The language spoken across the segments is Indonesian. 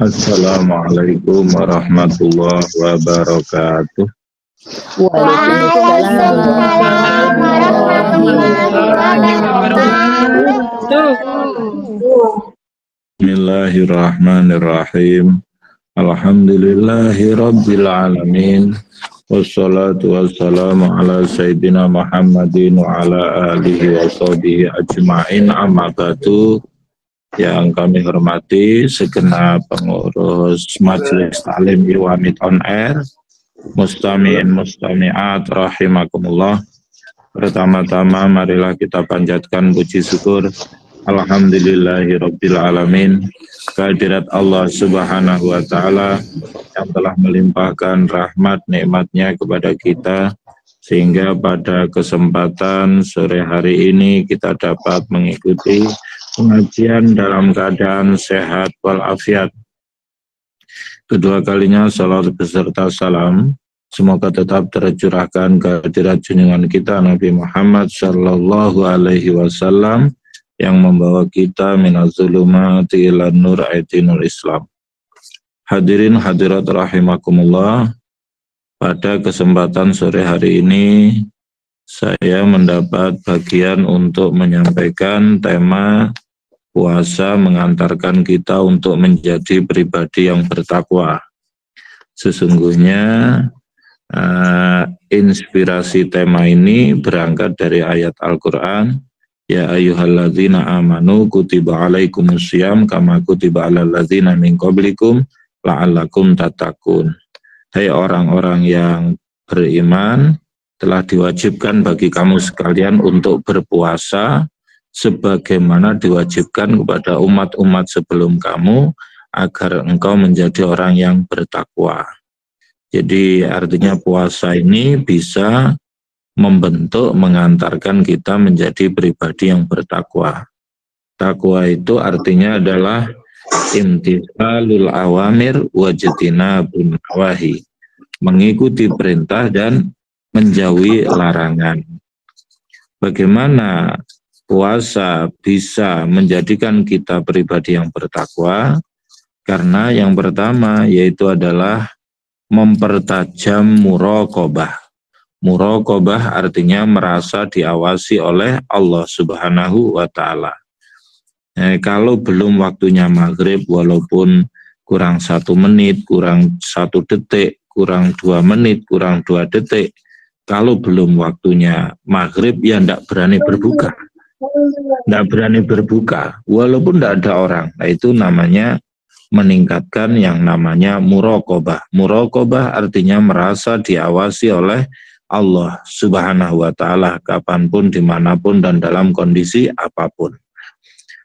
Assalamualaikum warahmatullahi wabarakatuh. Waalaikumsalam warahmatullahi wabarakatuh. Bismillahirrahmanirrahim. Alhamdulillahi rabbil alamin. Wassalatu wassalamu ala sayyidina Muhammadin wa ala alihi wa sahbihi ajma'in, amma ba'du. Yang kami hormati segenap pengurus Majelis Taklim Iwamid on Air, mustami'in mustami'at rahimakumullah. Pertama-tama marilah kita panjatkan puji syukur alhamdulillahi rabbil alamin kehadirat Allah subhanahu wa ta'ala yang telah melimpahkan rahmat nikmatnya kepada kita, sehingga pada kesempatan sore hari ini kita dapat mengikuti pengajian dalam keadaan sehat walafiat. Kedua kalinya salawat beserta salam semoga tetap tercurahkan kehadirat junjungan kita Nabi Muhammad sallallahu alaihi wasallam yang membawa kita minaz zulumati ilan nur aitinul Islam. Hadirin hadirat rahimakumullah, pada kesempatan sore hari ini saya mendapat bagian untuk menyampaikan tema puasa mengantarkan kita untuk menjadi pribadi yang bertakwa. Sesungguhnya inspirasi tema ini berangkat dari ayat Al-Quran, ya ayyuhalladzina amanu kutiba alaikumusiyam kama kutiba alal ladzina min qablikum la'allakum tattaqun. Hai orang-orang yang beriman, telah diwajibkan bagi kamu sekalian untuk berpuasa sebagaimana diwajibkan kepada umat-umat sebelum kamu agar engkau menjadi orang yang bertakwa. Jadi artinya puasa ini bisa membentuk, mengantarkan kita menjadi pribadi yang bertakwa. Takwa itu artinya adalah imtithalul awamir wajtinabun nawahi, mengikuti perintah dan menjauhi larangan. Bagaimana puasa bisa menjadikan kita pribadi yang bertakwa? Karena yang pertama yaitu adalah mempertajam muraqabah. Muraqabah artinya merasa diawasi oleh Allah Subhanahu wa ta'ala. Kalau belum waktunya maghrib, walaupun kurang 1 menit, kurang 1 detik, kurang 2 menit, kurang 2 detik, kalau belum waktunya maghrib, ya tidak berani berbuka. Tidak berani berbuka, walaupun tidak ada orang. Nah, itu namanya meningkatkan yang namanya muraqabah. Muraqabah artinya merasa diawasi oleh Allah Subhanahu wa ta'ala kapanpun, dimanapun, dan dalam kondisi apapun.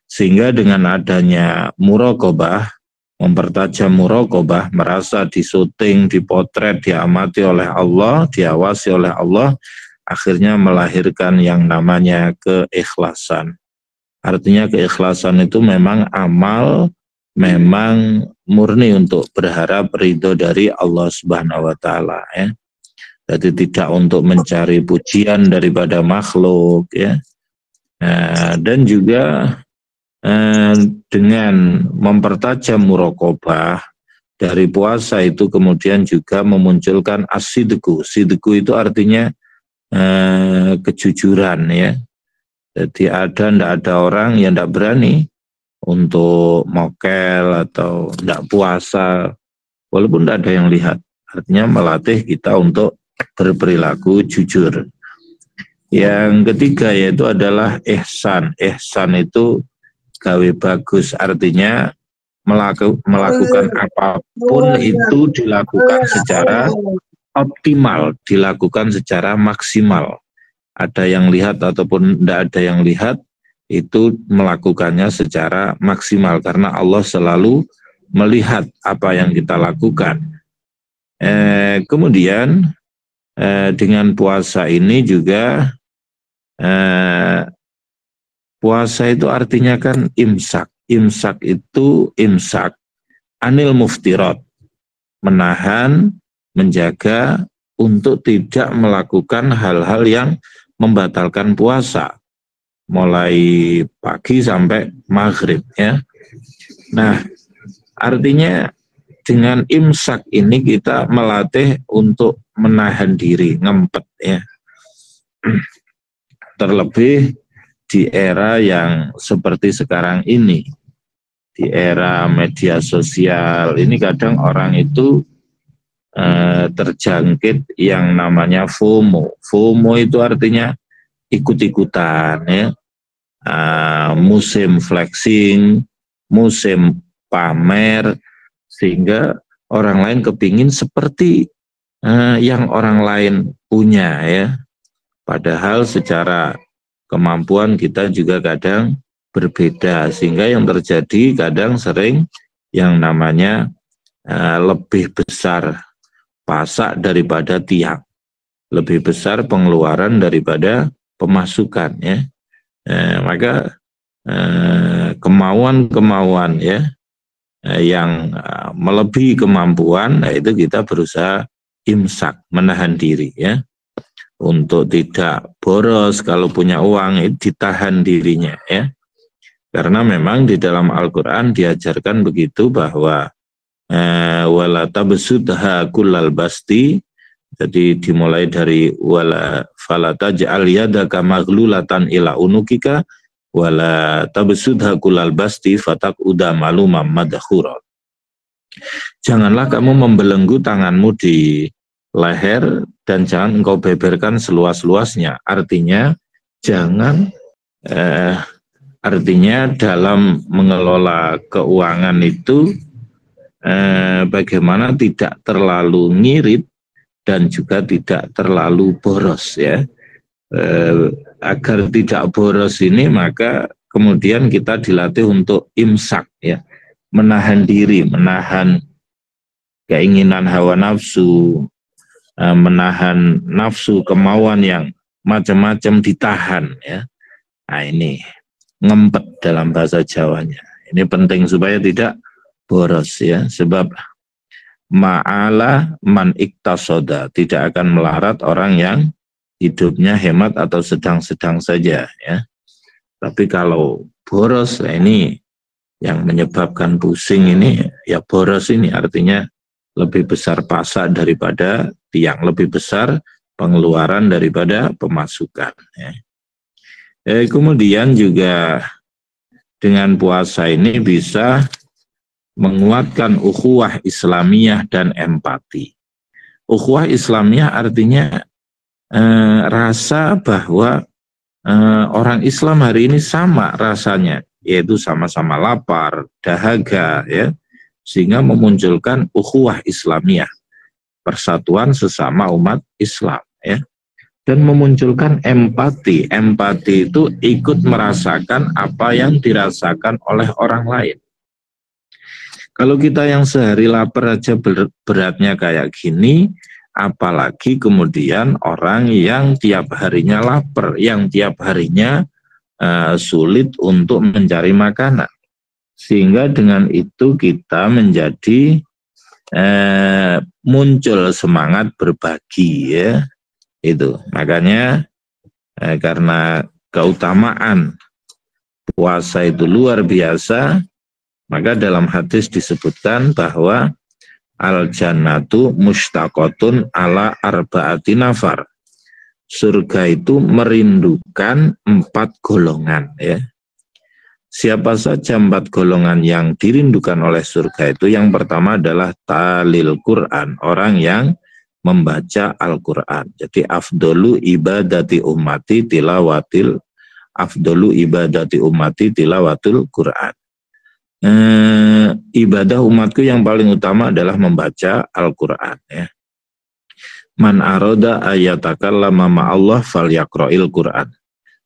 Sehingga dengan adanya muraqabah, mempertajam muraqabah, merasa disuting, dipotret, diamati oleh Allah, diawasi oleh Allah, akhirnya melahirkan yang namanya keikhlasan. Artinya keikhlasan itu memang amal, memang murni untuk berharap ridho dari Allah Subhanahu wa ta'ala, ya. Jadi tidak untuk mencari pujian daripada makhluk, ya. Dan juga dengan mempertajam muraqabah dari puasa itu kemudian juga memunculkan as-sidqu. Sidqu itu artinya kejujuran, ya. Jadi tidak ada orang yang tidak berani untuk mokel atau tidak puasa walaupun tidak ada yang lihat. Artinya melatih kita untuk berperilaku jujur. Yang ketiga yaitu adalah ihsan. Ihsan itu gawe bagus, artinya melakukan apapun itu dilakukan secara optimal, dilakukan secara maksimal. Ada yang lihat ataupun tidak ada yang lihat, itu melakukannya secara maksimal karena Allah selalu melihat apa yang kita lakukan. Kemudian dengan puasa ini juga puasa itu artinya kan imsak. Imsak itu imsak anil muftirat, menahan, menjaga untuk tidak melakukan hal-hal yang membatalkan puasa mulai pagi sampai maghrib, ya. Nah, Artinya dengan imsak ini kita melatih untuk menahan diri, ngempet ya. Terlebih di era yang seperti sekarang ini, di era media sosial ini kadang orang itu terjangkit yang namanya FOMO. FOMO itu artinya ikut-ikutan ya, musim flexing, musim pamer, sehingga orang lain kepingin seperti yang orang lain punya ya. Padahal secara kemampuan kita juga kadang berbeda, sehingga yang terjadi kadang sering yang namanya lebih besar pasak daripada tiang, lebih besar pengeluaran daripada pemasukan ya. Maka kemauan-kemauan ya yang melebihi kemampuan, itu kita berusaha imsak, menahan diri ya, untuk tidak boros. Kalau punya uang itu ditahan dirinya ya, karena memang di dalam Al-Quran diajarkan begitu, bahwa wala tabsudha kullal basti, jadi dimulai dari wala fala taj'al yadaka maghlulatan ila unukika wala tabsudha kullal basti fataquda malumam madhura. Janganlah kamu membelenggu tanganmu di leher dan jangan engkau beberkan seluas-luasnya. Artinya jangan artinya dalam mengelola keuangan itu bagaimana tidak terlalu ngirit dan juga tidak terlalu boros ya. Agar tidak boros ini, maka kemudian kita dilatih untuk imsak ya, menahan diri, menahan keinginan hawa nafsu, menahan nafsu kemauan yang macam-macam ditahan ya. Nah ini ngempet dalam bahasa Jawanya. Ini penting supaya tidak boros ya, sebab ma'ala man iktasoda, tidak akan melarat orang yang hidupnya hemat atau sedang-sedang saja ya. Tapi kalau boros, ini yang menyebabkan pusing ini ya, boros ini artinya lebih besar pasak daripada tiang, lebih besar pengeluaran daripada pemasukan ya. Kemudian juga dengan puasa ini bisa menguatkan ukhuwah Islamiyah dan empati. Ukhuwah Islamiyah artinya rasa bahwa orang Islam hari ini sama rasanya, yaitu sama-sama lapar, dahaga ya, sehingga memunculkan ukhuwah Islamiyah, persatuan sesama umat Islam ya, dan memunculkan empati. Empati itu ikut merasakan apa yang dirasakan oleh orang lain. Kalau kita yang sehari lapar aja beratnya kayak gini, apalagi kemudian orang yang tiap harinya lapar, yang tiap harinya sulit untuk mencari makanan. Sehingga dengan itu kita menjadi muncul semangat berbagi ya. Itu makanya karena keutamaan puasa itu luar biasa, maka dalam hadis disebutkan bahwa al-jannatu mushtaqatun ala arba'ati nafar. Surga itu merindukan 4 golongan ya. Siapa saja 4 golongan yang dirindukan oleh surga itu? Yang pertama adalah talil Quran, orang yang membaca Al-Quran. Jadi afdolu ibadati ummati tilawatil tilawatul Quran. Ibadah umatku yang paling utama adalah membaca Al-Quran ya. Man aroda ayatakallama ma'allah falyaqra'il Quran.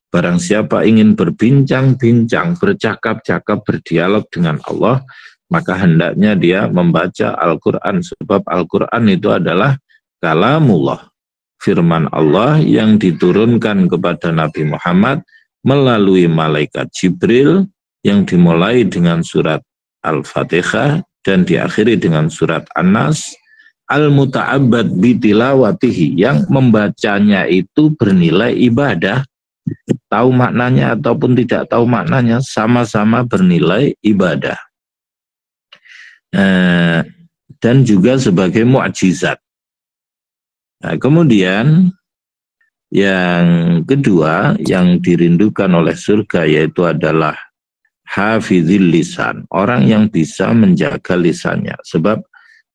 Barang siapa ingin berbincang-bincang, bercakap-cakap, berdialog dengan Allah, maka hendaknya dia membaca Al-Quran. Sebab Al-Quran itu adalah kalamullah, firman Allah yang diturunkan kepada Nabi Muhammad melalui malaikat Jibril, yang dimulai dengan surat Al-Fatihah dan diakhiri dengan surat An-Nas. Al-muta'abbad bitilawatihi, yang membacanya itu bernilai ibadah, tahu maknanya ataupun tidak tahu maknanya sama-sama bernilai ibadah. dan juga sebagai mukjizat. Nah, kemudian yang kedua yang dirindukan oleh surga yaitu adalah hafizil lisan, orang yang bisa menjaga lisannya. Sebab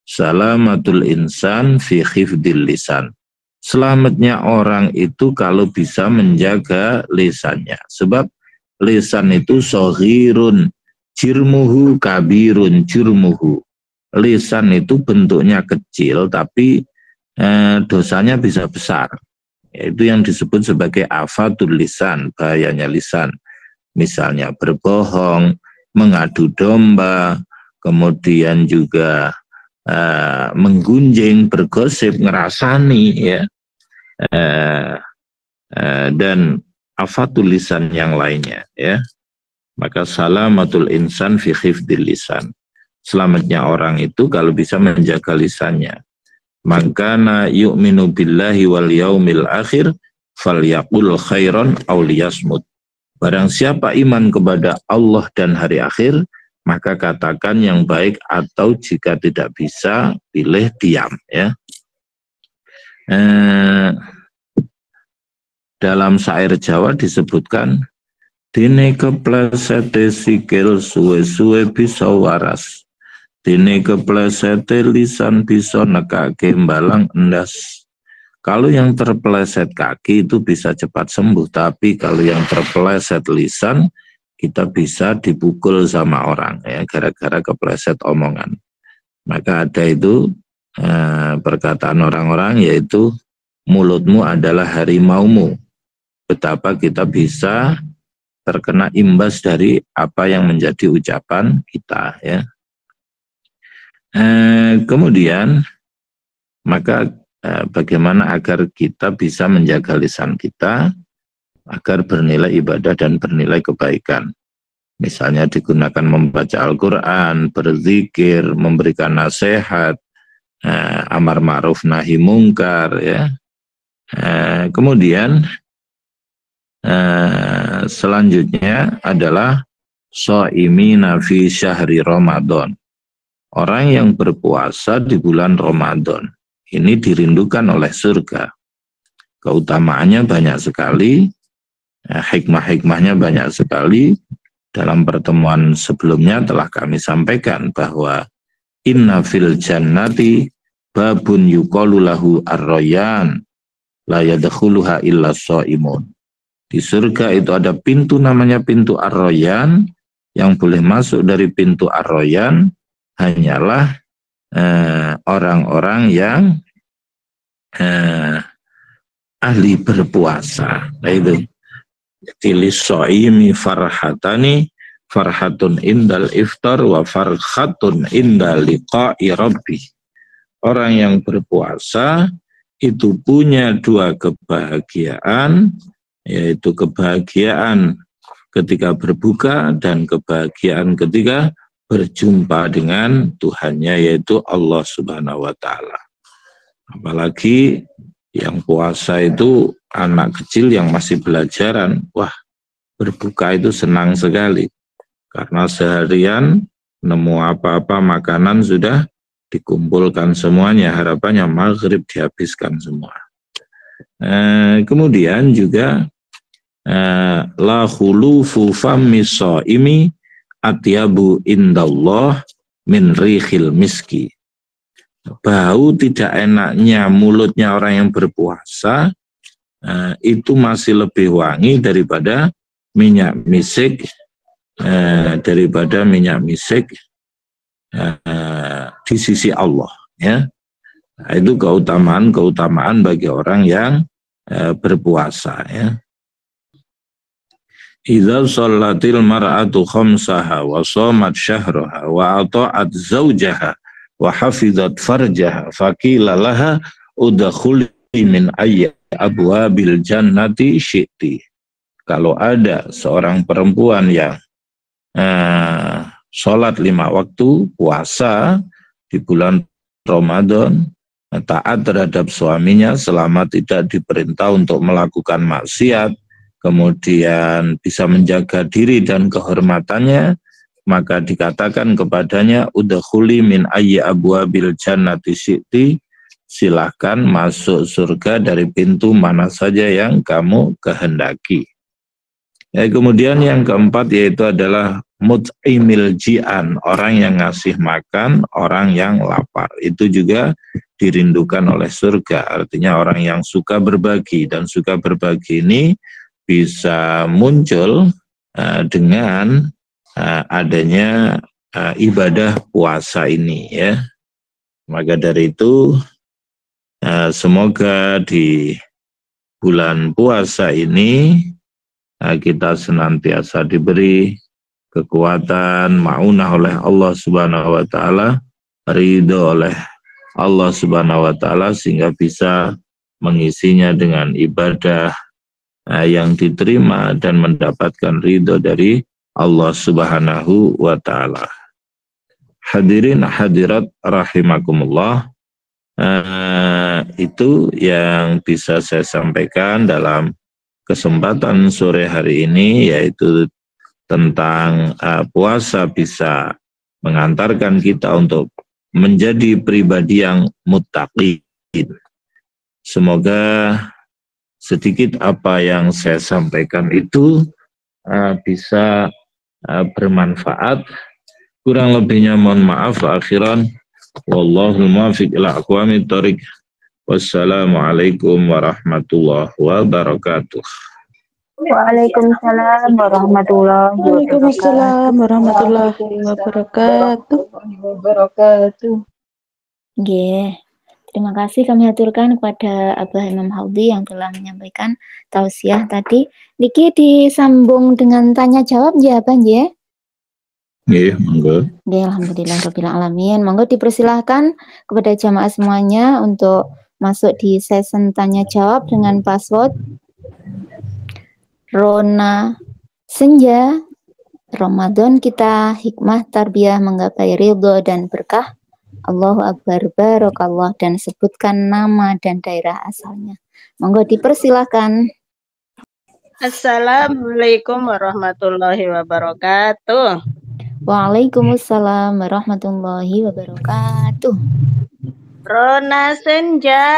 salamatul insan fi hifdil lisan, selamatnya orang itu kalau bisa menjaga lisannya. Sebab lisan itu soghirun jirmuhu kabirun jurmuhu. Lisan itu bentuknya kecil tapi dosanya bisa besar. Itu yang disebut sebagai afatul lisan, bahayanya lisan. Misalnya berbohong, mengadu domba, kemudian juga menggunjing, bergosip, ngerasani, ya, dan afatul lisan yang lainnya, ya. Maka salamatul insan fi hifdil lisan, selamatnya orang itu kalau bisa menjaga lisannya. Mangkana yu'minu billahi wal yaumil akhir falyaqul khairan aw liyasmut. Barang siapa iman kepada Allah dan hari akhir, maka katakan yang baik, atau jika tidak bisa, pilih diam, ya. Dalam syair Jawa disebutkan, dene keplesete sikil suwe-suwe bisa waras. Dene keplesete lisan bisa nekake mbalang endas. Kalau yang terpeleset kaki itu bisa cepat sembuh, tapi kalau yang terpeleset lisan, kita bisa dipukul sama orang, ya, gara-gara kepleset omongan. Maka ada itu perkataan orang-orang, yaitu mulutmu adalah harimaumu. Betapa kita bisa terkena imbas dari apa yang menjadi ucapan kita, ya. Kemudian maka bagaimana agar kita bisa menjaga lisan kita agar bernilai ibadah dan bernilai kebaikan. Misalnya digunakan membaca Al-Quran, berzikir, memberikan nasihat, amar ma'ruf nahi mungkar, ya. Kemudian selanjutnya adalah shaimina fi syahri Ramadan. Orang yang berpuasa di bulan Ramadan ini dirindukan oleh surga. Keutamaannya banyak sekali, hikmah-hikmahnya banyak sekali. Dalam pertemuan sebelumnya telah kami sampaikan bahwa inna fil jannati babun yuqalu lahu ar-rayyan la yadkhuluha illa shaimun. Di surga itu ada pintu namanya pintu ar-rayyan, yang boleh masuk dari pintu ar-rayyan hanyalah orang-orang yang ahli berpuasa. Nah, itu jadi lis-shaimi farhatani, farhatun indal iftar wa farhatun indal liqa'i rabbi. Orang yang berpuasa itu punya dua kebahagiaan, yaitu kebahagiaan ketika berbuka dan kebahagiaan ketika berjumpa dengan Tuhannya, yaitu Allah Subhanahu wa Ta'ala. Apalagi yang puasa itu anak kecil yang masih belajaran, wah, berbuka itu senang sekali karena seharian nemu apa-apa makanan sudah dikumpulkan semuanya, harapannya maghrib dihabiskan semua. Kemudian juga la khulufu fammi shaimi atyabu indallah min rihil miski. Bau tidak enaknya mulutnya orang yang berpuasa itu masih lebih wangi daripada minyak misik, di sisi Allah, ya. Nah, itu keutamaan bagi orang yang berpuasa, ya. Idza shallatil mar'atu khamsaha wa shamat syahraha wa ata'at zawjaha wa hafizat farjaha faqila laha udkhuli min ayyi abwabil jannati syi'ti. Kalau ada seorang perempuan yang sholat 5 waktu, puasa di bulan Ramadan, taat terhadap suaminya selama tidak diperintah untuk melakukan maksiat, kemudian bisa menjaga diri dan kehormatannya, maka dikatakan kepadanya udkhuli min ayyi abwabil jannati syi'ti, silahkan masuk surga dari pintu mana saja yang kamu kehendaki. Kemudian yang keempat yaitu adalah mut'imil ji'an, orang yang ngasih makan orang yang lapar. Itu juga dirindukan oleh surga, artinya orang yang suka berbagi, dan suka berbagi ini bisa muncul dengan adanya ibadah puasa ini ya. Maka dari itu semoga di bulan puasa ini kita senantiasa diberi kekuatan, ma'unah oleh Allah Subhanahu wa taala, ridho oleh Allah Subhanahu wa taala, sehingga bisa mengisinya dengan ibadah yang diterima dan mendapatkan ridho dari Allah Subhanahu wa taala. Hadirin hadirat rahimakumullah, itu yang bisa saya sampaikan dalam kesempatan sore hari ini, yaitu tentang puasa bisa mengantarkan kita untuk menjadi pribadi yang muttaqin. Semoga sedikit apa yang saya sampaikan itu bisa bermanfaat. Kurang lebihnya mohon maaf. Akhiran wallahul muwaffiq ila aqwamit thoriq. Wassalamualaikum warahmatullahi wabarakatuh. Waalaikumsalam warahmatullahi wabarakatuh. Nggih. Terima kasih kami aturkan kepada Abah Imam Haudi yang telah menyampaikan tausiah tadi. Niki disambung dengan tanya jawab ya, Abah nggih? Nggih, monggo. Nggih, alhamdulillahirabbil alamin. Monggo dipersilahkan kepada jamaah semuanya untuk masuk di sesi tanya jawab dengan password Rona Senja. Ramadan kita hikmah tarbiyah menggapai ridho dan berkah. Allahu Akbar, barokallah, dan sebutkan nama dan daerah asalnya. Monggo dipersilakan. Assalamualaikum warahmatullahi wabarakatuh. Waalaikumsalam warahmatullahi wabarakatuh. Rona Senja,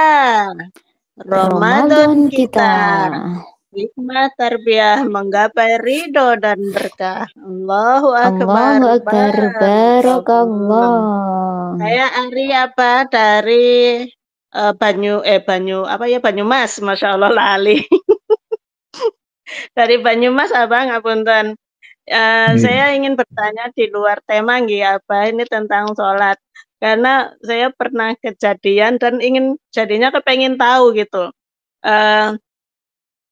Ramadan kita hikmah tarbiyah menggapai ridho dan berkah. Allahu Akbar, Allahu Akbar, barokallah. Saya Ari dari Banyumas, Masya Allah lali. Dari Banyumas Abang, ngapunten. Saya ingin bertanya di luar tema nggih Abah, ini tentang sholat. Karena saya pernah kejadian dan jadinya kepengen tahu gitu.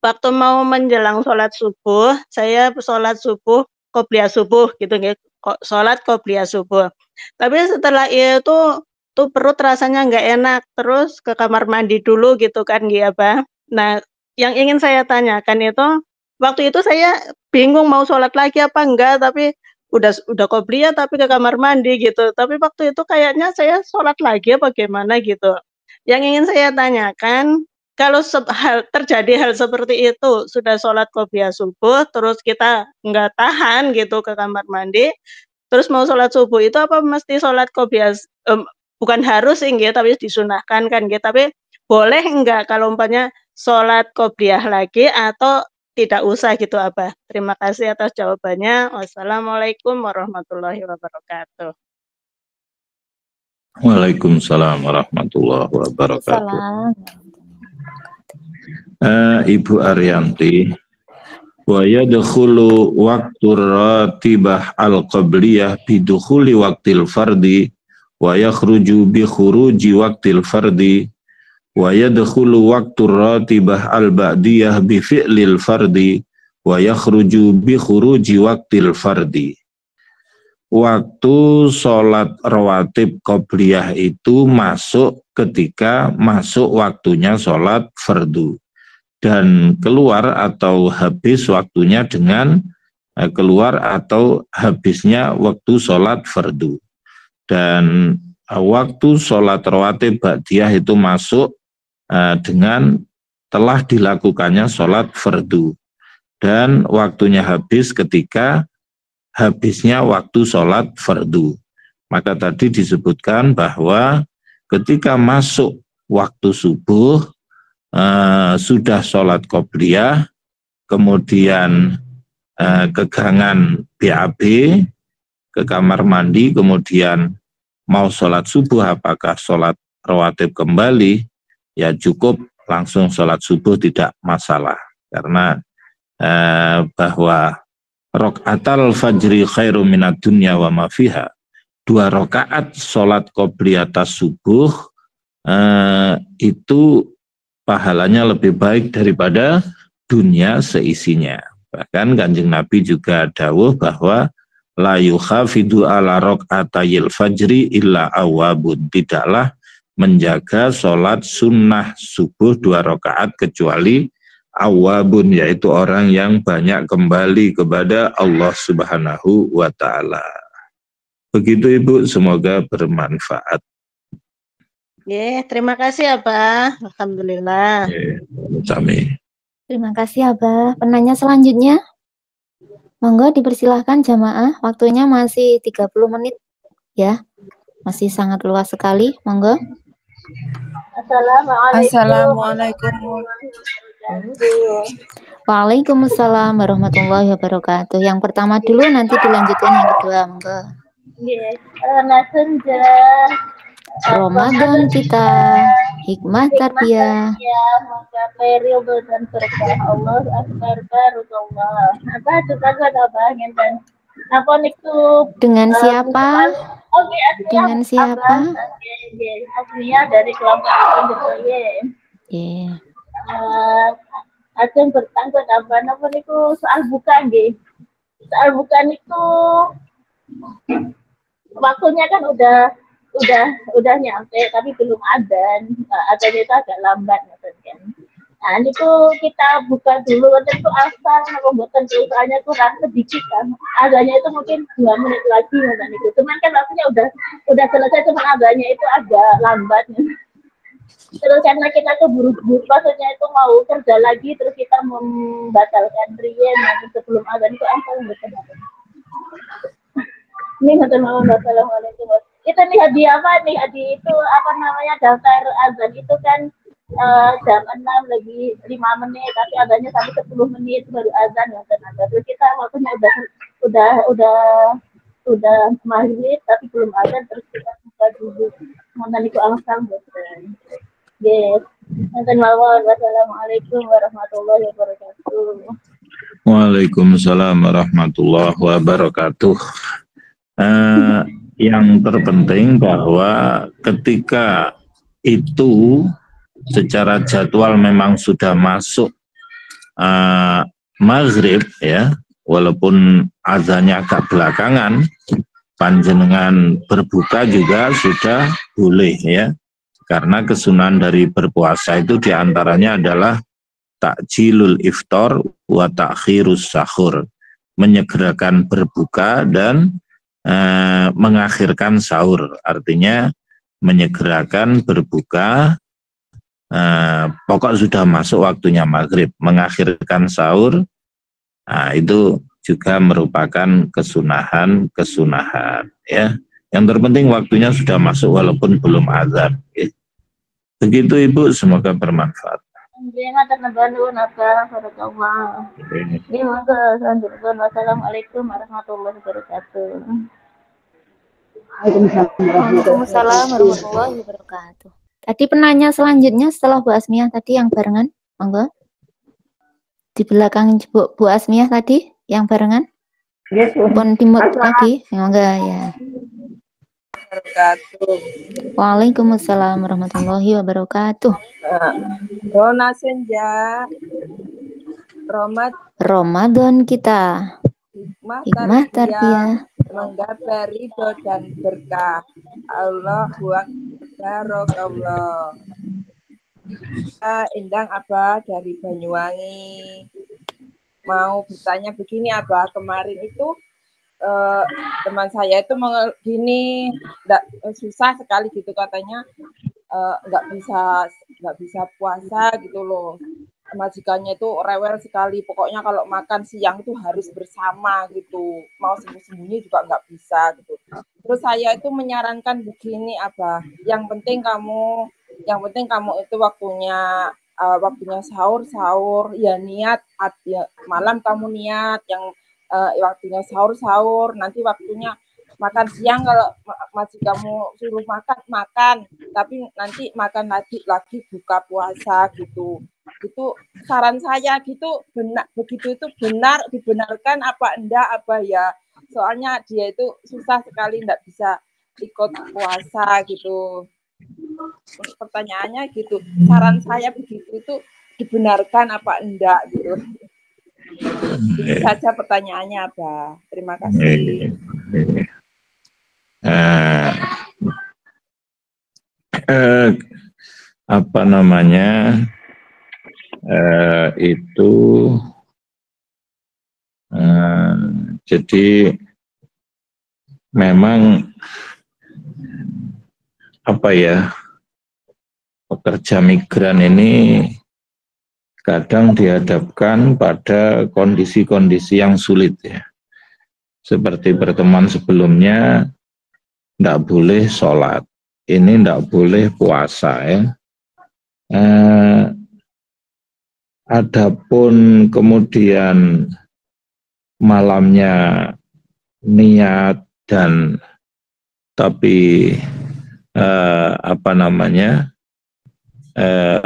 Waktu mau menjelang sholat subuh, saya sholat subuh, qobliyah subuh gitu nggih, sholat qobliyah subuh. Tapi setelah itu tuh perut rasanya nggak enak, terus ke kamar mandi dulu gitu kan nggih Abah. Nah, yang ingin saya tanyakan itu, waktu itu saya bingung mau sholat lagi apa enggak, tapi udah qobliyah tapi ke kamar mandi gitu. Tapi waktu itu kayaknya saya sholat lagi apa gimana gitu. Yang ingin saya tanyakan, kalau terjadi hal seperti itu, sudah sholat qobliyah subuh, terus kita nggak tahan gitu ke kamar mandi, terus mau sholat subuh itu apa mesti sholat qobliyah, bukan harus nggih, tapi disunahkan kan nggih, tapi boleh enggak kalau umpamanya sholat qobliyah lagi atau tidak usah gitu Abah. Terima kasih atas jawabannya. Wassalamualaikum warahmatullahi wabarakatuh. Waalaikumsalam warahmatullahi wabarakatuh. Ibu Arianti, wa yadkhulu waqtu ratibah al-qabliyah bidukhuli waqtil fardi wa yakhruju bi khuruji waqtil fardi wa yadkhulu waqtu ratibah al-ba'diyah bi fi'lil fardi wa yakhruju bi khuruji waqtil fardi. Waktu sholat rawatib qobliyah itu masuk ketika masuk waktunya sholat fardu, dan keluar atau habis waktunya dengan keluar atau habisnya waktu sholat fardu. Dan waktu sholat rawatib ba'diyah itu masuk dengan telah dilakukannya sholat fardu, dan waktunya habis ketika habisnya waktu sholat fardu. Maka tadi disebutkan bahwa ketika masuk waktu subuh, sudah sholat qobliyah, kemudian kegangan BAB, ke kamar mandi, kemudian mau sholat subuh, apakah sholat rawatib kembali, ya cukup langsung sholat subuh, tidak masalah. Karena bahwa rokaatal fajri khairu minad dunya wa ma fiha, 2 rakaat sholat qobliyah atas subuh itu pahalanya lebih baik daripada dunia seisinya. Bahkan Kanjeng Nabi juga dawuh bahwa la yukhafidu ala rakaatayil fajri illa awabun, tidaklah menjaga sholat sunnah subuh 2 rakaat kecuali awabun, yaitu orang yang banyak kembali kepada Allah Subhanahu wa ta'ala. Begitu Ibu, semoga bermanfaat. Terima kasih Abah. Alhamdulillah. Sami. Terima kasih Abah. Penanya selanjutnya, monggo dipersilahkan jamaah, waktunya masih 30 menit ya. Masih sangat luas sekali, monggo. Assalamualaikum. Waalaikumsalam warahmatullahi wabarakatuh. Yang pertama dulu, nanti dilanjutkan yang kedua, monggo. Ramadan kita, hikmah tarbiyah, menggapai ridho dan berkah Allah akbar barakallah. Apa itu kagak apa ngenten? Apa niku dengan siapa? Dengan siapa? Aslinya dari kelompok Jokowi. Akan bertanggung apa niku soal buka nggih. Soal buka niku waktunya kan udah nyampe tapi belum adzan. Adzannya itu agak lambat kan. Nah, ini tuh kita buka dulu itu asal pembuatan soalnya kurang sedikit kan. Adzannya itu mungkin 2 menit lagi kan itu. Cuman kan waktunya udah selesai, cuman adzannya itu agak lambat. Terus karena kita keburu-buru, maksudnya itu mau kerja lagi, terus kita membatalkan riyen sebelum adzan itu asal betul. Ini Assalamualaikum. Itu nih hadiah apa nih? Hadiah itu apa namanya, daftar azan itu kan jam 6 lagi 5 menit, tapi adanya sampai 10 menit baru azan ya kan. Terus kita waktunya udah maghrib tapi belum azan, terus kita buka dulu. Mohon niku angsal boten. Yes. Wassalamualaikum warahmatullahi wabarakatuh. Waalaikumsalam warahmatullahi wabarakatuh. Yang terpenting bahwa ketika itu secara jadwal memang sudah masuk maghrib ya, walaupun azannya agak belakangan, panjenengan berbuka juga sudah boleh ya, karena kesunahan dari berpuasa itu diantaranya adalah takjilul iftar wa ta'khirus sahur, menyegerakan berbuka dan mengakhirkan sahur. Artinya menyegerakan berbuka, pokok sudah masuk waktunya maghrib, mengakhirkan sahur, nah itu juga merupakan kesunahan ya. Yang terpenting waktunya sudah masuk walaupun belum azan ya. Begitu Ibu, semoga bermanfaat. Wassalamualaikum warahmatullahi wabarakatuh. Waalaikumsalam warahmatullahi wabarakatuh. Tadi penanya selanjutnya setelah Bu Asmiah tadi yang barengan, monggo. Di belakang Bu Asmiah tadi yang barengan. Pun timut lagi, monggo ya. Waalaikumsalam warahmatullahi wabarakatuh. Rona senja, Ramadan kita, hikmah tarbiyah, menggapai ridho dan berkah Allahu akbar. Endang Abah dari Banyuwangi mau bertanya begini Abah, kemarin itu teman saya itu gini, susah sekali gitu katanya, nggak bisa puasa gitu loh, majikannya itu rewel sekali. Pokoknya kalau makan siang itu harus bersama gitu. Mau sembunyi-sembunyi juga nggak bisa gitu. Terus saya itu menyarankan begini, Abah. Yang penting kamu itu waktunya sahur ya niat ya, malam kamu niat yang waktunya sahur nanti waktunya makan siang kalau majikanmu suruh makan tapi nanti makan lagi buka puasa gitu. Itu saran saya gitu. Begitu itu dibenarkan apa enggak apa ya, soalnya dia itu susah sekali enggak bisa ikut puasa gitu. Pertanyaannya gitu, saran saya begitu itu dibenarkan apa enggak gitu. Itu saja pertanyaannya, Abah. Terima kasih. Apa namanya, itu jadi memang apa ya, pekerja migran ini kadang dihadapkan pada kondisi-kondisi yang sulit ya. Seperti pertemuan sebelumnya, tidak boleh sholat, ini tidak boleh puasa ya. Adapun kemudian malamnya niat dan tapi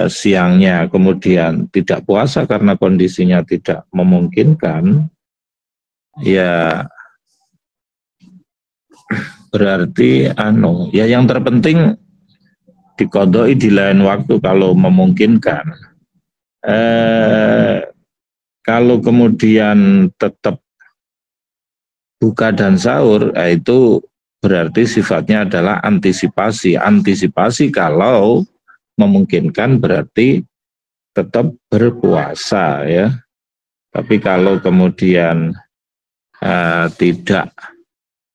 siangnya kemudian tidak puasa karena kondisinya tidak memungkinkan, ya berarti ya yang terpenting diqodoi di lain waktu kalau memungkinkan. Kalau kemudian tetap buka dan sahur, itu berarti sifatnya adalah antisipasi. Antisipasi kalau memungkinkan berarti tetap berpuasa ya. Tapi kalau kemudian tidak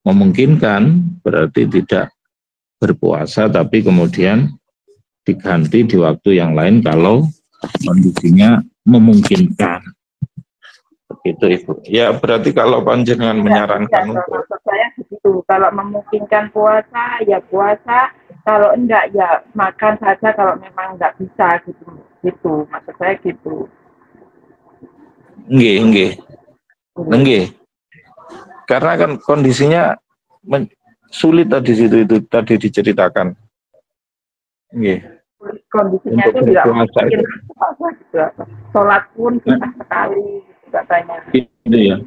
memungkinkan berarti tidak berpuasa, tapi kemudian diganti di waktu yang lain kalau kondisinya memungkinkan. Begitu Ibu. Ya berarti kalau panjenengan menyarankan untuk, maksud saya begitu. Kalau memungkinkan puasa ya puasa, kalau enggak ya makan saja kalau memang enggak bisa gitu. Gitu maksud saya gitu. Nggih. Karena kan kondisinya sulit tadi itu tadi diceritakan. Nggih. Kondisinya itu tidak mungkin gitu. Sholat pun susah sekali gitu katanya. Gitu ya.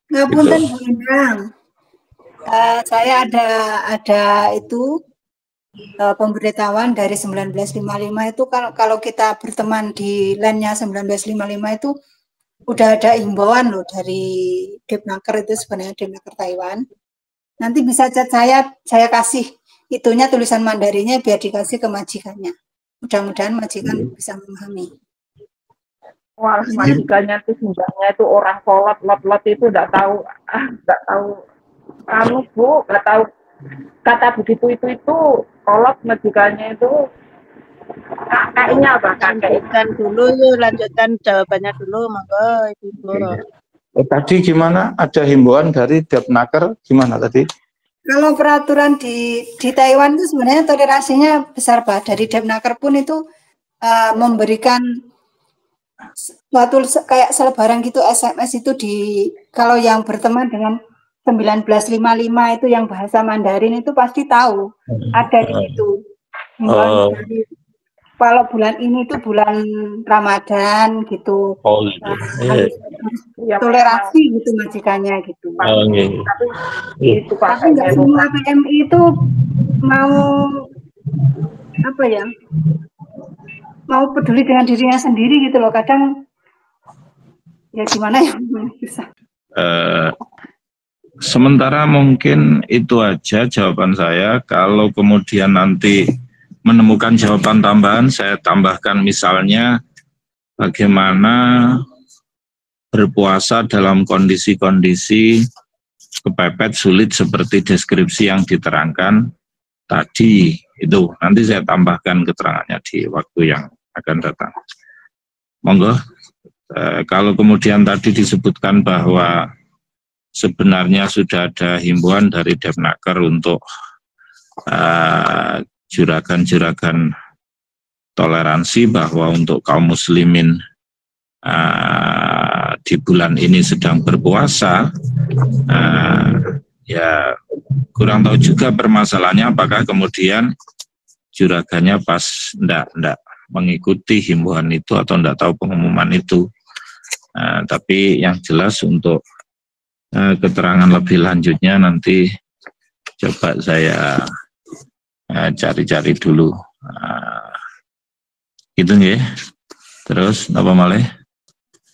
Ngapunten Bu Endang. Saya ada itu pemberitahuan dari 1955 itu kalau kita berteman di LAN-nya 1955 itu udah ada himbauan loh dari Depnaker itu, sebenarnya Depnaker Taiwan. Nanti bisa chat saya kasih itunya tulisan Mandarinnya biar dikasih ke majikannya. Mudah-mudahan majikan bisa memahami. Wah, majikannya itu sebenarnya itu orang sholat lot itu nggak tahu Bu, nggak tahu kata begitu itu sholat majikannya itu kakeknya apa lanjutkan dulu yuk, lanjutkan jawabannya dulu monggo Ibu. Tadi gimana, ada himbauan dari Depnaker gimana tadi? Kalau peraturan di Taiwan itu sebenarnya toleransinya besar Pak. Dari Depnaker pun itu memberikan suatu kayak selebaran gitu SMS itu kalau yang berteman dengan 1955 itu yang bahasa Mandarin itu pasti tahu ada di situ. Kalau bulan ini itu bulan Ramadan gitu. Harus toleransi gitu majikannya gitu. Tapi nggak semua PMI itu mau mau peduli dengan dirinya sendiri gitu loh. Kadang ya gimana ya bisa. Sementara mungkin itu aja jawaban saya. Kalau kemudian nanti menemukan jawaban tambahan, saya tambahkan misalnya bagaimana berpuasa dalam kondisi-kondisi kepepet sulit seperti deskripsi yang diterangkan tadi. Itu nanti saya tambahkan keterangannya di waktu yang akan datang. Monggo. Kalau kemudian tadi disebutkan bahwa sebenarnya sudah ada himbauan dari Depnaker untuk juragan-juragan toleransi bahwa untuk kaum muslimin di bulan ini sedang berpuasa, ya kurang tahu juga permasalahannya apakah kemudian juragannya pas enggak mengikuti himbauan itu atau enggak tahu pengumuman itu. Tapi yang jelas untuk keterangan lebih lanjutnya nanti coba saya cari-cari dulu. Gitu ya. Terus apa malih?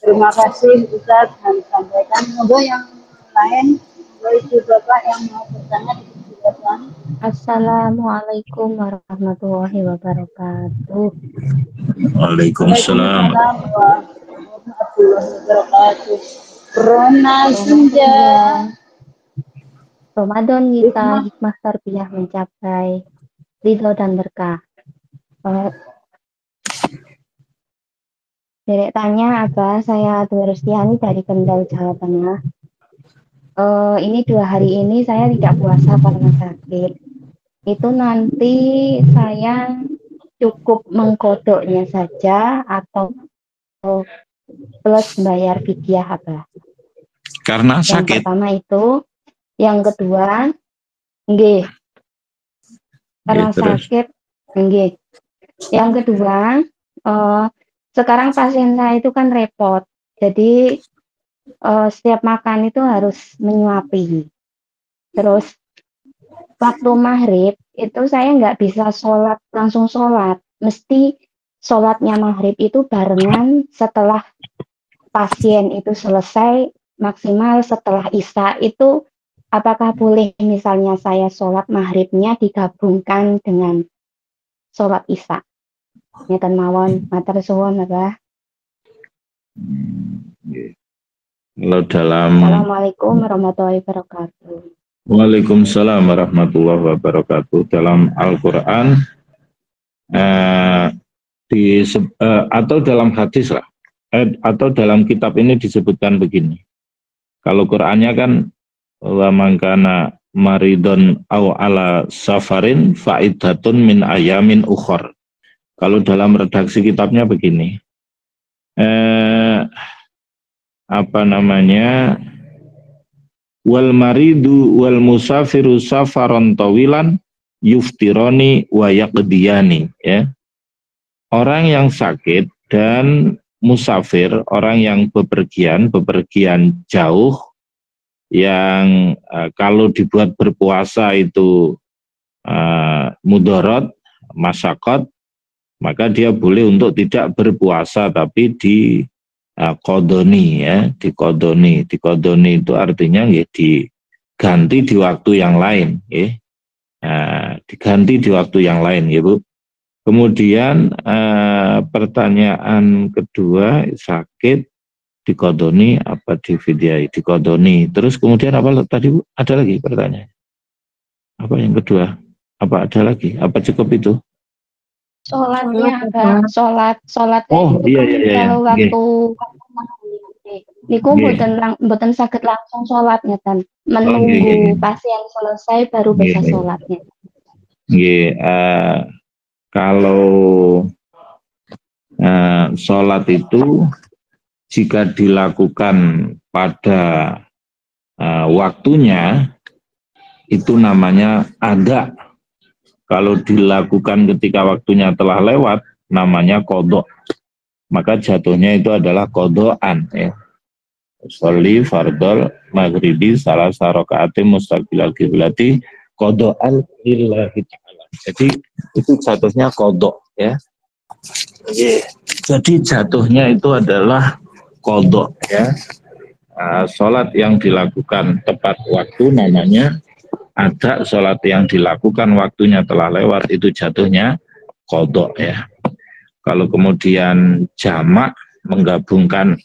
Terima kasih Ustaz yang disampaikan. Semoga yang lain, Ibu Bapak yang mau bertanya dipersilakan. Assalamualaikum warahmatullahi wabarakatuh. Waalaikumsalam. Warahmatullahi wabarakatuh. Rona senja. Ramadan kita hikmah tarbiyah mencapai ridho dan berkah. Derek tanya apa? Saya Dwi Rustiani dari Kendal, Jawa Tengah. Ini 2 hari ini saya tidak puasa karena sakit. Itu nanti saya cukup mengkodoknya saja atau plus bayar fidyah apa? Karena sakit. Yang pertama itu, yang kedua, nggih. Karena sakit, nggih. Yang kedua, sekarang pasien saya itu kan repot, jadi setiap makan itu harus menyuapi. Terus waktu maghrib itu saya nggak bisa langsung sholat, mesti sholatnya maghrib itu barengan setelah pasien itu selesai, maksimal setelah isya itu. Apakah boleh misalnya saya sholat maghribnya digabungkan dengan sholat isya? Nyatan mawon, matur suwun apa? Kalau dalam Assalamualaikum warahmatullahi wabarakatuh. Waalaikumsalam warahmatullahi wabarakatuh. Dalam Al-Quran atau dalam hadis lah, atau dalam kitab ini disebutkan begini. Kalau Qurannya kan wa mangkana maridon aw ala safarin faidatun min ayamin ukhor. Kalau dalam redaksi kitabnya begini, wal maridu wal musafiru safaron tawilan yuftironi wa yaqdiyani, ya. Orang yang sakit dan musafir, orang yang bepergian jauh, yang kalau dibuat berpuasa itu mudarat, masyaqat, maka dia boleh untuk tidak berpuasa tapi dikodoni, ya, dikodoni itu artinya ya diganti di waktu yang lain, ya. Diganti di waktu yang lain, ya Bu. Kemudian pertanyaan kedua, sakit dikodoni apa difidyai? Dikodoni. Terus kemudian apa tadi Bu? Ada lagi pertanyaan? Apa yang kedua? Apa ada lagi? Apa cukup itu? Sholatnya apa? Sholat. Oh iya. Kalau waktu niku mboten saged langsung sholatnya kan. Menunggu pasien selesai baru bisa sholatnya. Nggih, kalau sholat itu jika dilakukan pada waktunya itu namanya ada. Kalau dilakukan ketika waktunya telah lewat namanya kodok. Maka jatuhnya itu adalah kodokan, ya. Sholli fardol maghribi salah sarokaatim mustaqbilal qiblati kodokan lillahi ta'ala. Jadi itu jatuhnya kodok, ya. Jadi jatuhnya itu adalah kodok, ya. Sholat yang dilakukan tepat waktu namanya ada, sholat yang dilakukan waktunya telah lewat itu jatuhnya kodok, ya. Kalau kemudian jamak menggabungkan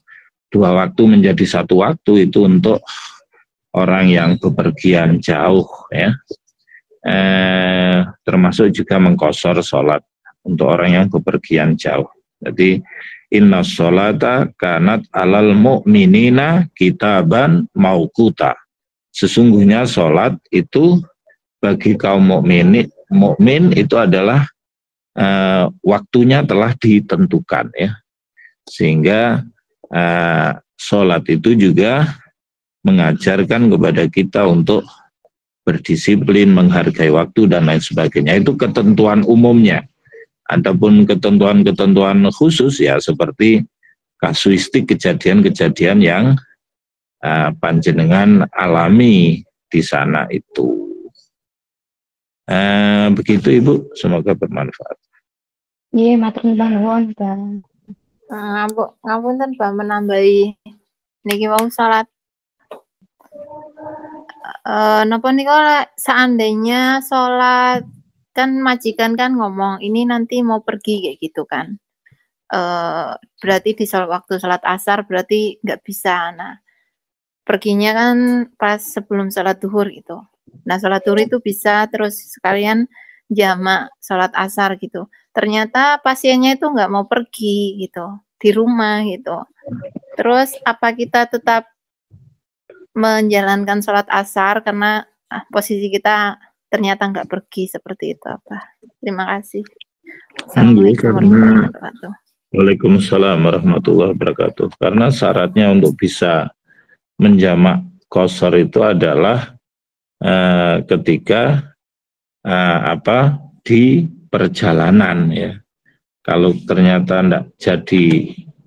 2 waktu menjadi 1 waktu itu untuk orang yang bepergian jauh, ya. Termasuk juga mengqashar sholat untuk orang yang bepergian jauh. Jadi inna sholata kanat alal mu'minina kitaban mauquta. Sesungguhnya sholat itu bagi kaum mukmin itu adalah waktunya telah ditentukan ya. Sehingga sholat itu juga mengajarkan kepada kita untuk berdisiplin, menghargai waktu dan lain sebagainya. Itu ketentuan umumnya. Adapun ketentuan-ketentuan khusus ya seperti kasuistik kejadian-kejadian yang panjenengan alami di sana itu. Begitu Ibu, semoga bermanfaat. Iya, matur nuwun, Bang. Ngapunten Bang menambahi niki wau salat. Napa nika seandainya salat kan majikan kan ngomong ini nanti mau pergi kayak gitu kan. Berarti di waktu salat asar berarti nggak bisa. Nah, perginya kan pas sebelum salat duhur gitu. Nah, salat duhur itu bisa terus sekalian jamak salat asar gitu. Ternyata pasiennya itu nggak mau pergi gitu, di rumah gitu. Terus apa kita tetap menjalankan sholat asar karena posisi kita ternyata nggak pergi seperti itu apa? Terima kasih. Assalamualaikum warahmatullahi wabarakatuh. Waalaikumsalam warahmatullahi wabarakatuh. Karena syaratnya untuk bisa menjamak qashar itu adalah ketika di perjalanan ya. Kalau ternyata tidak jadi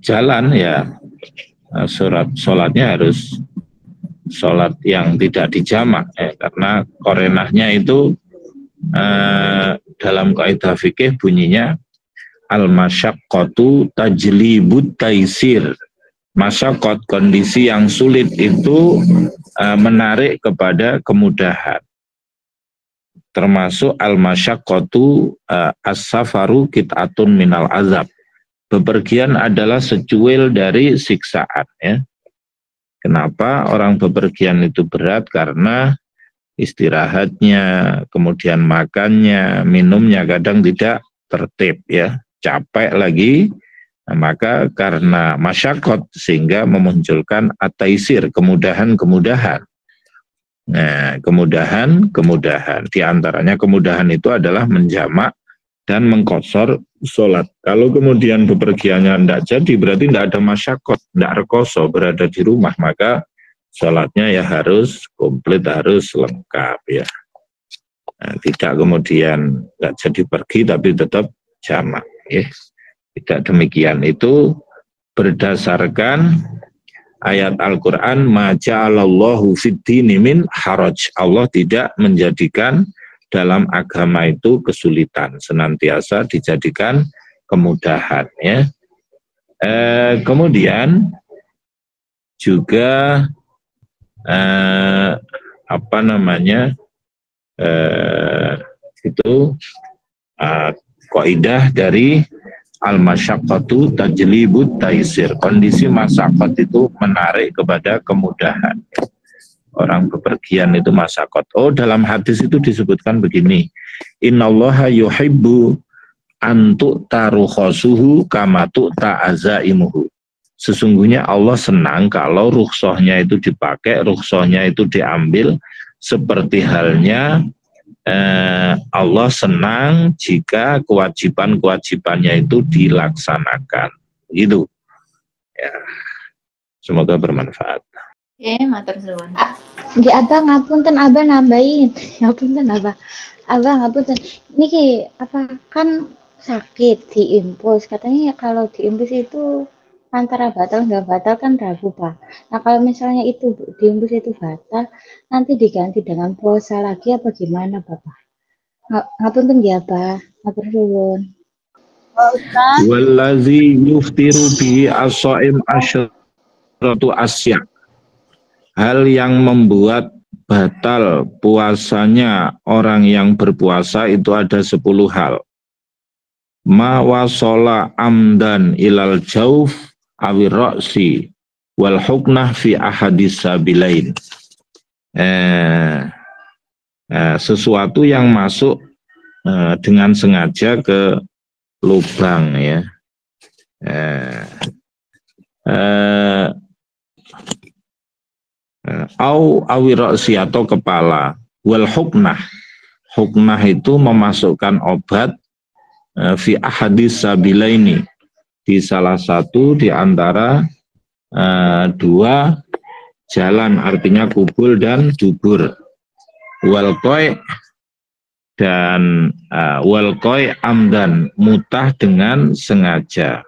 jalan ya sholatnya harus sholat yang tidak dijamak karena korenahnya itu dalam kaidah fikih bunyinya al-masyaqqatu tajlibut taisir. Masyaqqat, kondisi yang sulit itu menarik kepada kemudahan. Termasuk al-masyaqqatu as-safaru kit'atun minal azab. Bepergian adalah secuil dari siksaan ya. Kenapa orang bepergian itu berat? Karena istirahatnya, kemudian makannya, minumnya kadang tidak tertib ya, capek lagi. Nah, maka karena masyakot sehingga memunculkan ataisir, kemudahan-kemudahan. Nah, kemudahan di antaranya kemudahan itu adalah menjamak dan mengqashar sholat. Kalau kemudian bepergiannya tidak jadi, berarti tidak ada masyakot, tidak rekoso, berada di rumah, maka sholatnya ya harus komplit, harus lengkap ya. Nah, tidak kemudian tidak jadi pergi tapi tetap jamak ya. Tidak demikian, itu berdasarkan ayat Al-Quran, ma ja'alallahu fid-dini min haraj. Allah tidak menjadikan dalam agama itu kesulitan, senantiasa dijadikan kemudahan ya. Kemudian juga itu kaidah dari al-masyaqqatu tajlibut taisir. Kondisi masyaqqat itu menarik kepada kemudahan. Orang bepergian itu masyaqqat. Oh, dalam hadis itu disebutkan begini. Innallaha yuhibbu an tu'ta rukhasuhu kama tu'ta azaimuhu. Sesungguhnya Allah senang kalau rukhsahnya itu dipakai, rukhsahnya itu diambil, seperti halnya Allah senang jika kewajiban-kewajibannya itu dilaksanakan. Gitu. Ya. Semoga bermanfaat. Matur suwun. Nggih, Abang ngapunten, Abang nambahin. Ngapunten, Abang. Abang ngapunten. Niki apa kan sakit diimpus. Katanya ya kalau diimpus itu antara batal nggak batal kan ragu, Pak. Nah, kalau misalnya itu diimpus itu batal, nanti diganti dengan puasa lagi apa gimana, Bapak? Ngapunten ya, Pak. Matur suwun. Wallazi yuftiru bi as-shaim asyratu asya. Hal yang membuat batal puasanya orang yang berpuasa itu ada 10 hal. Ma wasala amdan ilal jauf awir ra'si wal huknah fi ahadis sabilain. Sesuatu yang masuk dengan sengaja ke lubang ya. Awiroksi atau kepala. Wal huknah. Huknah itu memasukkan obat fi ahadis sabilaini, di salah satu di antara dua jalan, artinya kubul dan dubur. Wal qoi dan wal qoi amdan, mutah dengan sengaja.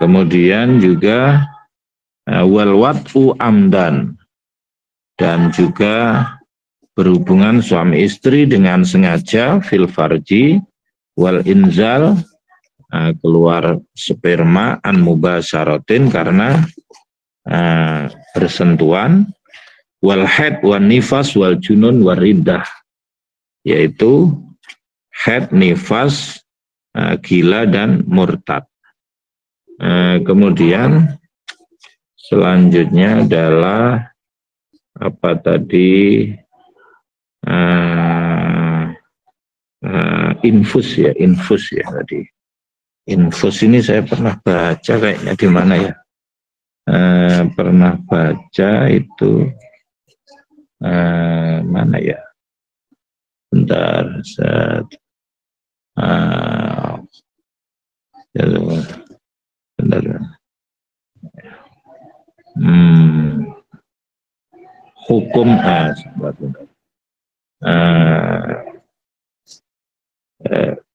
Kemudian juga wal wat'u amdan, dan juga berhubungan suami istri dengan sengaja, fil farji, wal inzal, keluar sperma an mubasyaratin, karena bersentuhan, wal haid wan nifas wal junun wal riddah, yaitu haid, nifas, gila dan murtad. Kemudian selanjutnya adalah apa tadi, infus ya tadi. Infus ini saya pernah baca kayaknya di mana ya, pernah baca itu mana ya, bentar, bentar. Hukum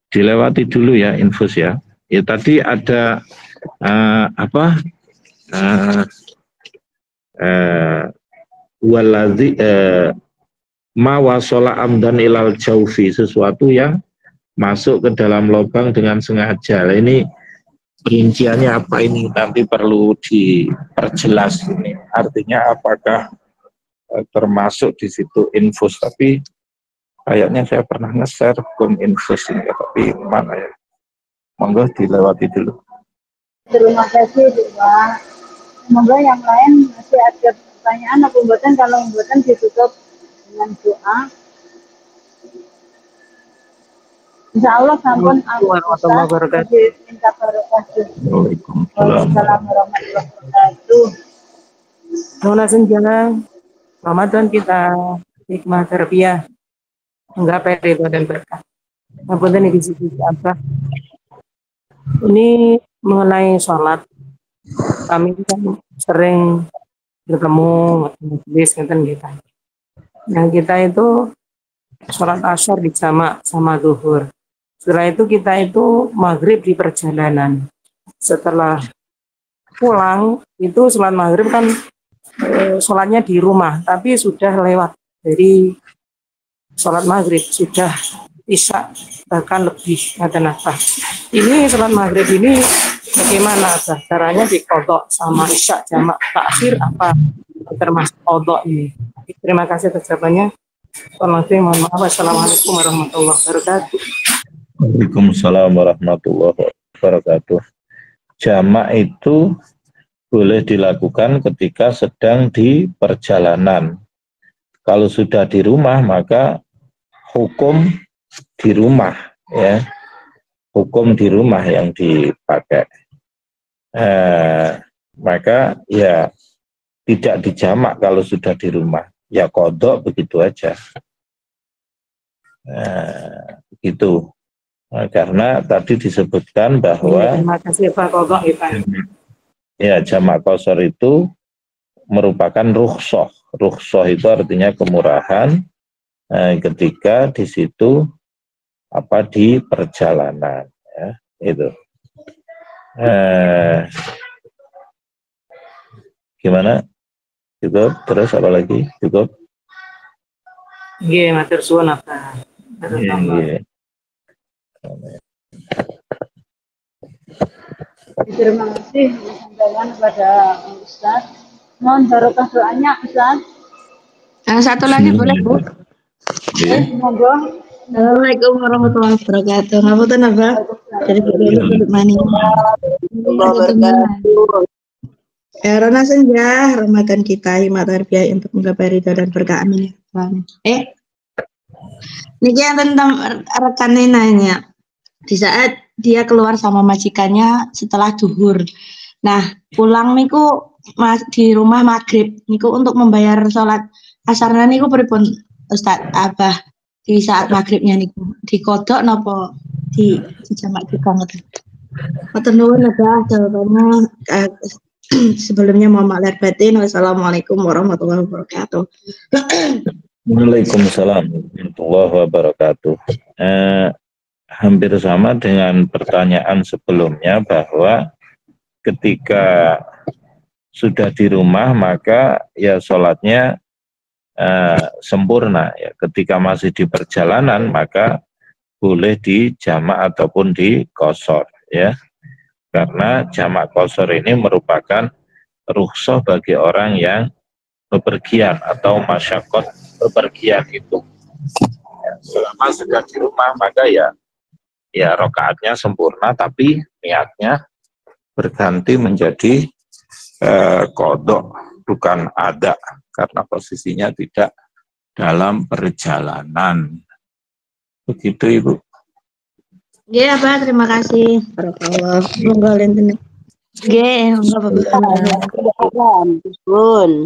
dilewati dulu ya infus ya. Ya tadi ada waladzi ma wasala amdan ilal jaufi, sesuatu yang masuk ke dalam lubang dengan sengaja. Ini rinciannya apa ini, nanti perlu diperjelas ini. Artinya apakah termasuk di situ infus, tapi kayaknya saya pernah nge-share hukum infus ini, tapi mana ya? Monggo dilewati dulu. Terima kasih Pak. Semoga yang lain masih ada pertanyaan atau pembuatan, kalau pembuatan ditutup dengan doa. Insya Allah sampun warahmatullahi wabarakatuh. Minta barokah. Waalaikumsalam warahmatullahi wabarakatuh. Selamat senja Ramadan kita, hikmah tarbiyah, menggapai ridho dan berkah. Apapun ini di apa? Ini mengenai sholat. Kami kan sering bertemu majelis ngeten kita. Yang kita itu sholat asyar di jamak sama zuhur. Setelah itu kita itu maghrib di perjalanan. Setelah pulang itu sholat maghrib kan sholatnya di rumah, tapi sudah lewat dari sholat maghrib, sudah isya bahkan lebih. Ini sholat maghrib ini bagaimana caranya dikodok sama isya jamak takhir, apa termasuk kodok ini? Terima kasih atas jawabannya. Mohon maaf. Assalamualaikum warahmatullahi wabarakatuh. Waalaikumsalam warahmatullahi wabarakatuh. Jamak itu boleh dilakukan ketika sedang di perjalanan. Kalau sudah di rumah maka hukum di rumah ya, hukum di rumah yang dipakai. Maka ya tidak dijamak kalau sudah di rumah, ya kodok begitu aja. Begitu. Karena tadi disebutkan bahwa terima kasih Pak Kodok, ya jamak qasar itu merupakan rukhsah. Rukhsah itu artinya kemurahan ketika di situ di perjalanan ya, itu. Gimana? Cukup? Terus apa lagi? Cukup? Nggih, matur suwun apa. Nggih. Terima kasih sampaikan kepada Ustaz. Mohon barokah doanya Ustaz. Satu lagi boleh Bu? Monggo. Assalamualaikum warahmatullahi wabarakatuh. Ngapunten apa? Dari Bukit Maning. Rona senja Ramadan kita, hikmah tarbiyah untuk menggapai ridha dan berkah, amin. Niki yang tentang rekan nanya, di saat dia keluar sama majikannya setelah duhur. Nah, pulang niku di rumah maghrib niku untuk membayar sholat asarna niku pripun Ustaz Abah di saat maghribnya niku dikodok napa di jamak juga ngoten. Matur nuwun Abah jawabannya. Sebelumnya mohon maaf lahir batin. Wassalamualaikum warahmatullahi wabarakatuh. Waalaikumsalam warahmatullahi wabarakatuh. Hampir sama dengan pertanyaan sebelumnya bahwa ketika sudah di rumah maka ya sholatnya sempurna. Ya. Ketika masih di perjalanan maka boleh di jamak ataupun di qashar ya. Karena jamak qashar ini merupakan rukhsah bagi orang yang bepergian atau masyakot bepergian itu. Ya, selama sudah di rumah maka ya rakaatnya sempurna tapi niatnya berganti menjadi qadha bukan ada karena posisinya tidak dalam perjalanan. Begitu Ibu. Ya Pak, terima kasih. Barakallah. Monggo lenten. Nggih, monggo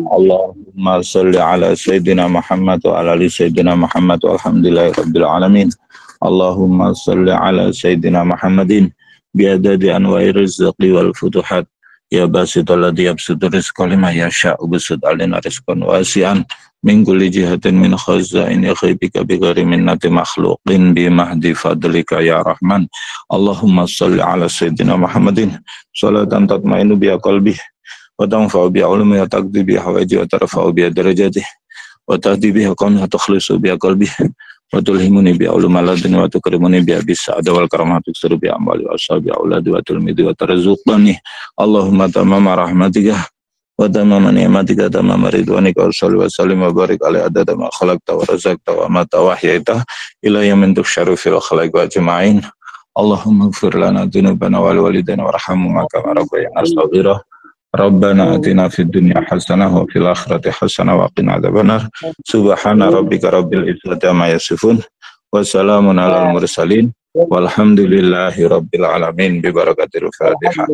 Allahumma sholli ala sayyidina Muhammad wa ala ali sayyidina Muhammad walhamdulillahirabbil alamin. Allahumma sholli ala sayyidina Muhammadin biadadi anwa'i rizqi wal futuhat ya basitul ladzi yabsutu rizqa liman yasha'u bisud alina rizqan wasi'an min kulli jihatin min khazaini ghaibika bi ghairi minnati makhluqin bi mahdi fadlika ya rahman. Allahumma sholli ala sayyidina Muhammadin salatan tatmainu biha qalbi wa tanfa'u biha ulumi wa taqdi biha hawaiji wa tarfa'u biha darajatih wa tahdi biha qawmi wa tukhlisu biha qalbi wa tulhimuni biha uluma laduni wa tukrimuni biha bisa'ada wal karamah tuksuru biha amwali wa ashabi auladi wa tulmidi wa tarzuqani. Allahumma tamama rahmatika wa tamama ni'matika tamama ridwanika wa salli wa sallim wa barik alaihi adada ma khalaqta wa razaqta wa ma tawahyaita ila yamin tuksharu fil khalaiq wa ajma'in. Allahumma ighfir lana dhunubana wa liwalidayna warhamhuma kama rabbayana shaghira. Rabbana atina fid dunya hasanah wa fil akhirati hasanah wa qina adzabannar. Subhana rabbika rabbil izzati amma yasifun wa salamun alal mursalin walhamdulillahi rabbil alamin bi barakatil Fatihah.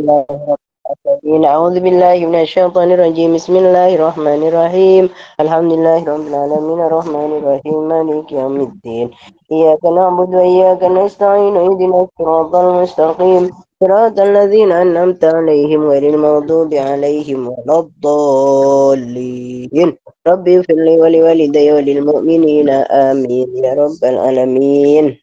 أعوذ بالله من الشيطان الرجيم بسم الله الرحمن الرحيم الحمد لله رب العالمين الرحمن الرحيم مالك يوم الدين إياك نعبد وإياك نستعين اهدنا الصراط المستقيم صراط الذين أنعمت عليهم غير المغضوب عليهم ولا الضالين ربي اغفر لي ولوالدي وللمؤمنين آمين يا رب العالمين.